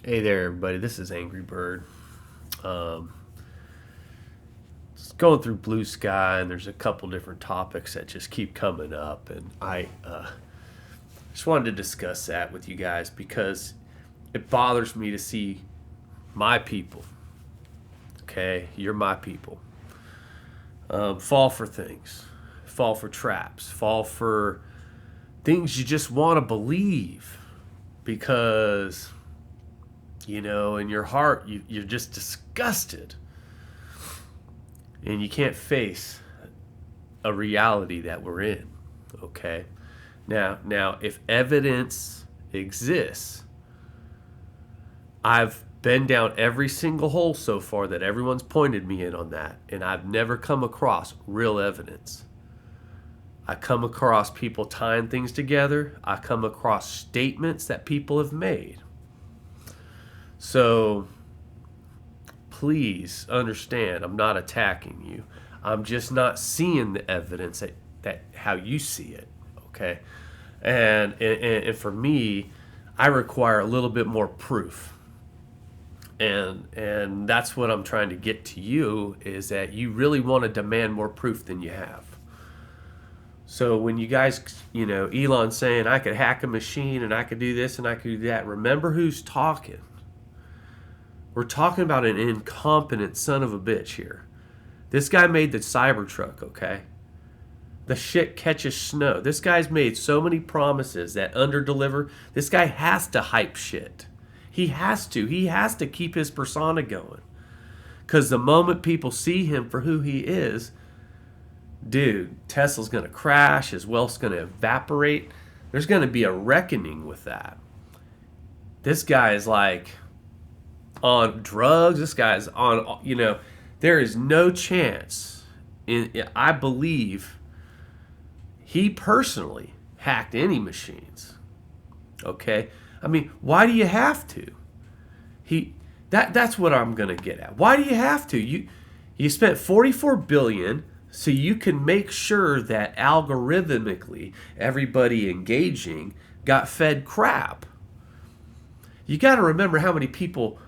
Hey there, everybody. This is Angry Bird. Um, just going through Blue Sky, and there's a couple different topics that just keep coming up, and I just wanted to discuss that with you guys because it bothers me to see my people. Okay, you're my people. Fall for things, fall for traps, fall for things you just want to believe because in your heart you're just disgusted and you can't face a reality that we're in. Okay, now if evidence exists, I've been down every single hole so far that everyone's pointed me in on that, and I've never come across real evidence. I come across people tying things together. I come across statements that people have made. So please understand, I'm not attacking you. I'm just not seeing the evidence that how you see it. Okay, and for me, I require a little bit more proof. And that's what I'm trying to get to you, is that you really want to demand more proof than you have. So when you guys, Elon saying I could hack a machine and I could do this and I could do that, remember who's talking. We're talking about an incompetent son of a bitch here. This guy made the Cybertruck, okay? The shit catches snow. This guy's made so many promises that underdeliver. This guy has to hype shit. He has to. He has to keep his persona going. Because the moment people see him for who he is, dude, Tesla's going to crash. His wealth's going to evaporate. There's going to be a reckoning with that. This guy is like on drugs. This guy's on, there is no chance. I believe he personally hacked any machines. Okay? I mean, why do you have to? That's what I'm going to get at. Why do you have to? You spent 44 billion so you can make sure that algorithmically everybody engaging got fed crap. You got to remember how many people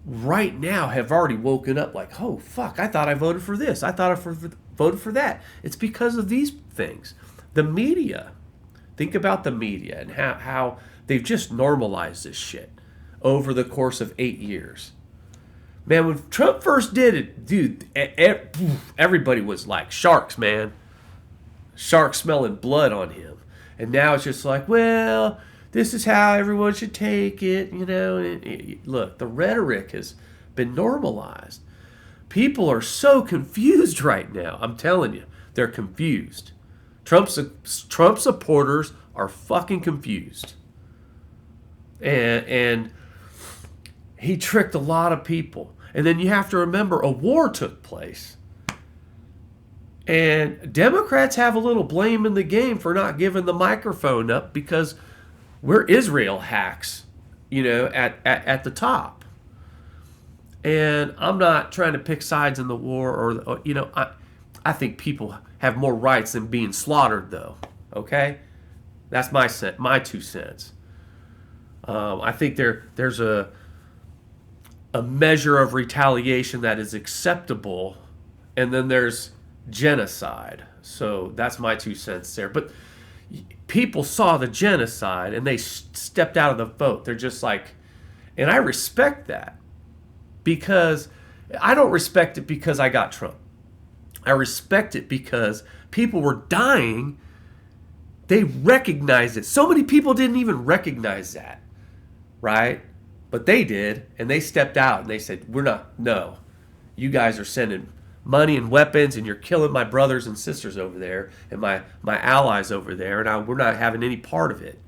right now have already woken up like, oh, fuck, I thought I voted for this. I thought I voted for that. It's because of these things. The media. Think about the media and how they've just normalized this shit over the course of 8 years. Man, when Trump first did it, dude, everybody was like, sharks, man. Sharks smelling blood on him. And now it's just like, well, this is how everyone should take it, Look, the rhetoric has been normalized. People are so confused right now. I'm telling you, they're confused. Trump supporters are fucking confused. And he tricked a lot of people. And then you have to remember a war took place. And Democrats have a little blame in the game for not giving the microphone up because we're Israel hacks, at the top. And I'm not trying to pick sides in the war or I think people have more rights than being slaughtered, though. Okay? That's my 2 cents. I think there's a measure of retaliation that is acceptable, and then there's genocide. So that's my 2 cents there. But people saw the genocide and they stepped out of the vote. They're just like, and I respect that, because I don't respect it because I got Trump. I respect it because people were dying. They recognized it. So many people didn't even recognize that, right? But they did, and they stepped out and they said, no, you guys are sending money and weapons and you're killing my brothers and sisters over there and my allies over there, and we're not having any part of it.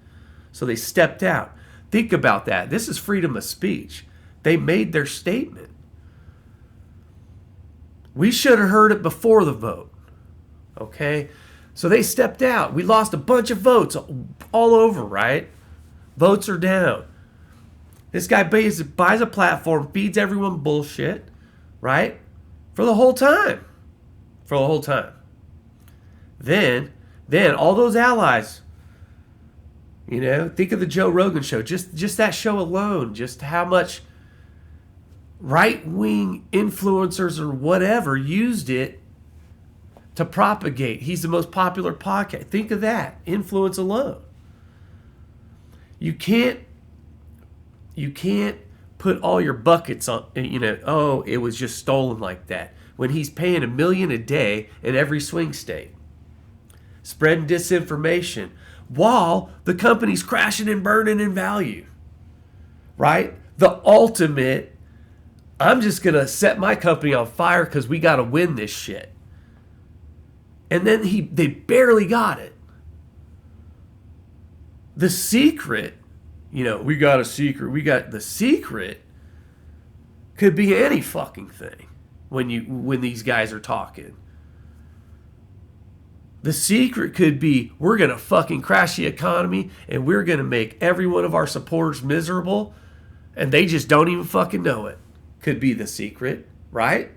So they stepped out. Think about that. This is freedom of speech. They made their statement. We should have heard it before the vote. Okay? So they stepped out. We lost a bunch of votes all over, right? Votes are down. This guy buys a platform, feeds everyone bullshit, right? For the whole time. Then all those allies You know, think of the Joe Rogan show. Just that show alone, just how much right-wing influencers or whatever used it to propagate. He's the most popular podcast. Think of that. Influence alone. You can't put all your buckets on, oh, it was just stolen like that, when he's paying $1 million a day in every swing state, spreading disinformation while the company's crashing and burning in value, right? The ultimate, I'm just going to set my company on fire because we got to win this shit. And then they barely got it. The secret, we got a secret. We got the secret could be any fucking thing when these guys are talking. The secret could be we're going to fucking crash the economy and we're going to make every one of our supporters miserable and they just don't even fucking know it. Could be the secret, right?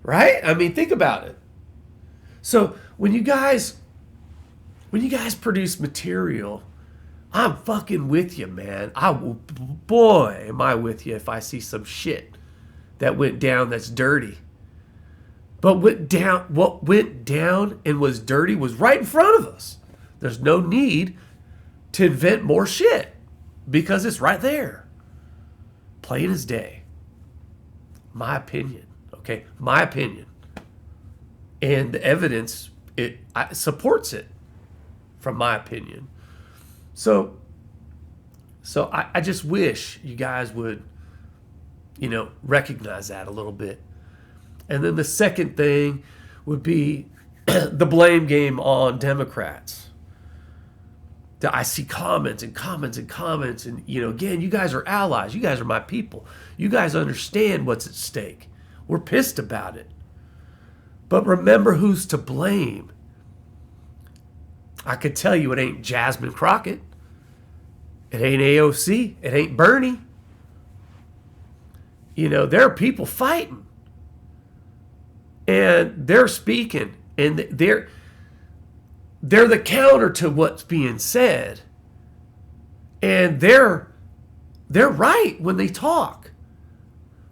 Right? I mean, think about it. So when you guys produce material, I'm fucking with you, man. Boy, am I with you if I see some shit that went down that's dirty. But what went down and was dirty was right in front of us. There's no need to invent more shit because it's right there. Plain as day. My opinion, okay? My opinion. And the evidence, it supports it, from my opinion. So I just wish you guys would, recognize that a little bit. And then the second thing would be the blame game on Democrats. I see comments and comments and comments. And, again, you guys are allies. You guys are my people. You guys understand what's at stake. We're pissed about it. But remember who's to blame. I could tell you it ain't Jasmine Crockett. It ain't AOC. It ain't Bernie. There are people fighting. And they're speaking. And they're the counter to what's being said. And they're right when they talk.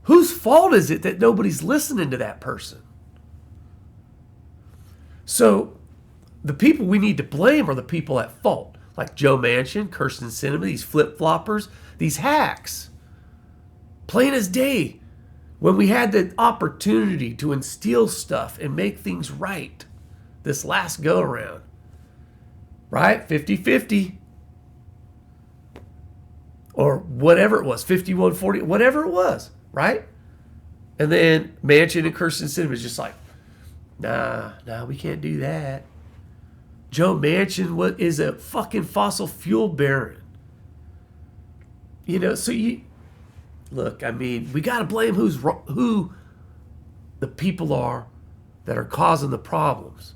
Whose fault is it that nobody's listening to that person? So the people we need to blame are the people at fault, like Joe Manchin, Kirsten Sinema, these flip-floppers, these hacks. Plain as day, when we had the opportunity to instill stuff and make things right this last go-around, right? 50-50. Or whatever it was, 51-40, whatever it was, right? And then Manchin and Kirsten Sinema is just like, Nah, we can't do that. Joe Manchin is a fucking fossil fuel baron. So look, I mean, we got to blame who the people are that are causing the problems.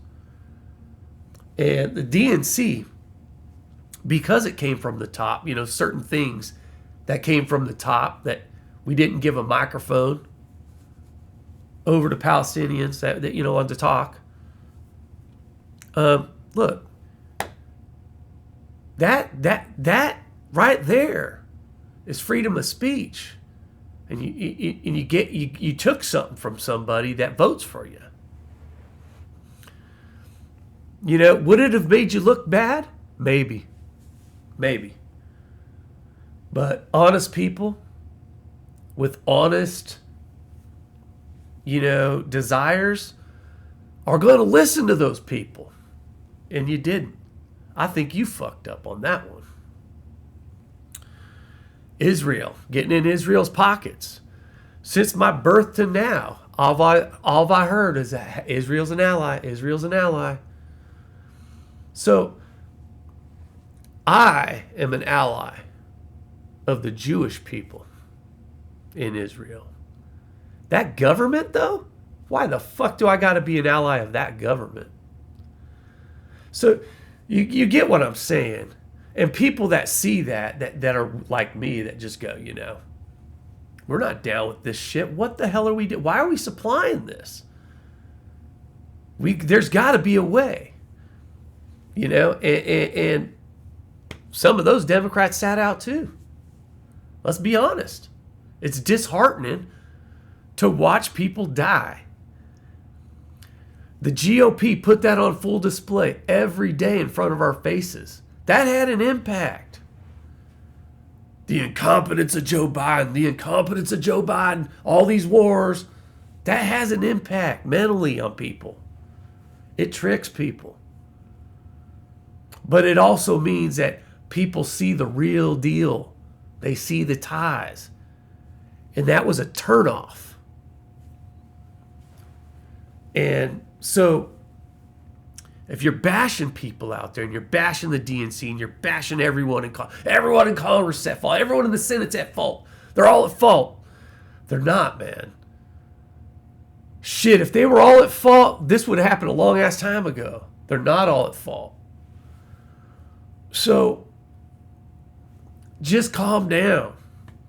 And the DNC, because it came from the top, certain things that came from the top that we didn't give a microphone over to Palestinians that wanted to talk. Look, that right there is freedom of speech, and you took something from somebody that votes for you. Would it have made you look bad? Maybe. But honest people with honest desires are going to listen to those people. And you didn't. I think you fucked up on that one. Israel, getting in Israel's pockets. Since my birth to now, all I heard is that Israel's an ally. Israel's an ally. So I am an ally of the Jewish people in Israel. That government, though? Why the fuck do I got to be an ally of that government? So you get what I'm saying. And people that see that are like me, that just go, we're not down with this shit. What the hell are we doing? Why are we supplying this? There's got to be a way. And some of those Democrats sat out too. Let's be honest. It's disheartening to watch people die. The GOP put that on full display every day in front of our faces. That had an impact. The incompetence of Joe Biden, all these wars, that has an impact mentally on people. It tricks people. But it also means that people see the real deal. They see the ties. And that was a turnoff. And so, if you're bashing people out there and you're bashing the DNC and you're bashing everyone in Congress at fault, everyone in the Senate's at fault, they're all at fault. They're not, man. Shit, if they were all at fault, this would have happened a long ass time ago. They're not all at fault. So, just calm down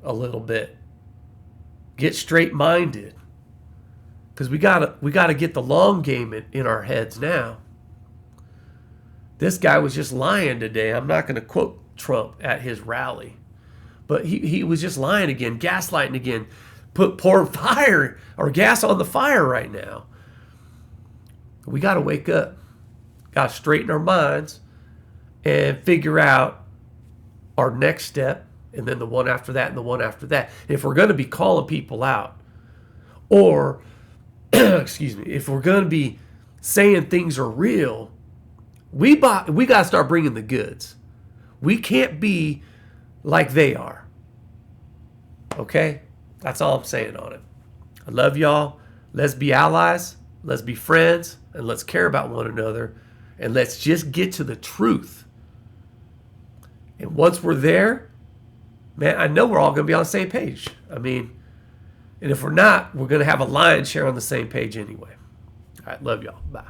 a little bit. Get straight-minded. Because we gotta get the long game in our heads now. This guy was just lying today. I'm not going to quote Trump at his rally. But he was just lying again, gaslighting again, pouring fire or gas on the fire right now. We got to wake up. Got to straighten our minds and figure out our next step, and then the one after that and the one after that. If we're going to be calling people out, or, excuse me, if we're going to be saying things are real, we got to start bringing the goods. We can't be like they are. Okay? That's all I'm saying on it. I love y'all. Let's be allies. Let's be friends. And let's care about one another. And let's just get to the truth. And once we're there, man, I know we're all going to be on the same page. I mean, and if we're not, we're going to have a lion's share on the same page anyway. All right, love y'all. Bye.